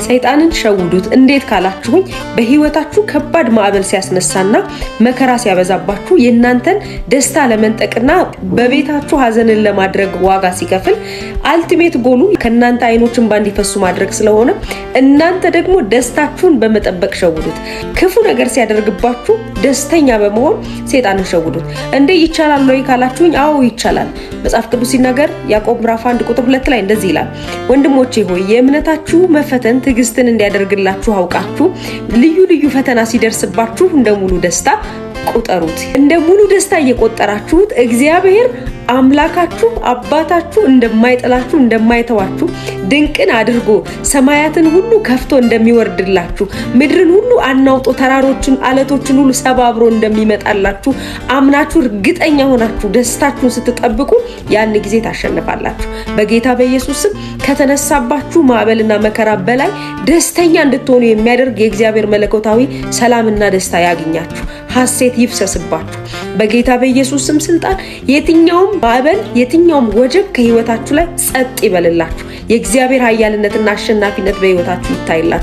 ሰይጣንን ሸውዱት። እንዴት ካላችሁኝ በህይወታችሁ ከባድ ማዕበል ሲያስነሳና መከራ ሲያበዛባችሁ የእናንተን ደስታ ለመንጠቅና በቤታችሁ ሀዘንን ለማድረግ ዋጋ ሲከፍል አልቲሜት ጎሉ ከእናንተ አይኖችን ባንዲፈሱ ማድረግ ስለሆነ እናንተ ደግሞ ደስታችሁን በመጠበቅ ሸውዱት። ክፉ ነገር ሲያደርግባችሁ ደስተኛ በመሆን ሰይጣንን ሸውዱት። እንዴ ይቻላል ወይ ካላችሁኝ አዎ ይቻላል። መጽሐፍ ቅዱስ ሲናገር ያዕቆብ ምዕራፍ 1 ቁጥር 2 ላይ እንደዚህ ይላል፣ ወንድሞቼ ሆይ የእምነታችሁ መፈተን ትዕግስትን እንዲያደርግላችሁ አውቃችሁ ልዩ ልዩ ፈተና ሲደርስባችሁ እንደ ሙሉ ደስታ ቁጠሩት። እንደ ሙሉ ደስታ እየቆጠራችሁት እግዚአብሔር አምላካችሁ አባታችሁ እንደማይጥላችሁ እንደማይተዋችሁ ድንቅን አድርጎ ሰማያትን ሁሉ ከፍቶ እንደሚወርድላችሁ ምድርን ሁሉ አናውጦ ተራሮችን አለቶችን ሁሉ ሰባብሮ እንደሚመጣላችሁ አምናችሁ እርግጠኛ ሆናችሁ ደስታችሁን ስትጠብቁ ያን ጊዜ ታሸንፋላችሁ። በጌታ በኢየሱስ ስም ከተነሳባችሁ ማዕበልና መከራ በላይ ደስተኛ እንድትሆኑ የሚያደርግ የእግዚአብሔር መለኮታዊ ሰላምና ደስታ ያግኛችሁ። ሐሴት ይፍሰስባችሁ በጌታ በኢየሱስ ስም ስልጣን። የትኛውም ማዕበል የትኛውም ወጀብ ከህይወታችሁ ላይ ጸጥ ይበልላችሁ። የእግዚአብሔር ኃያልነትና አሸናፊነት በህይወታችሁ ይታይላችሁ።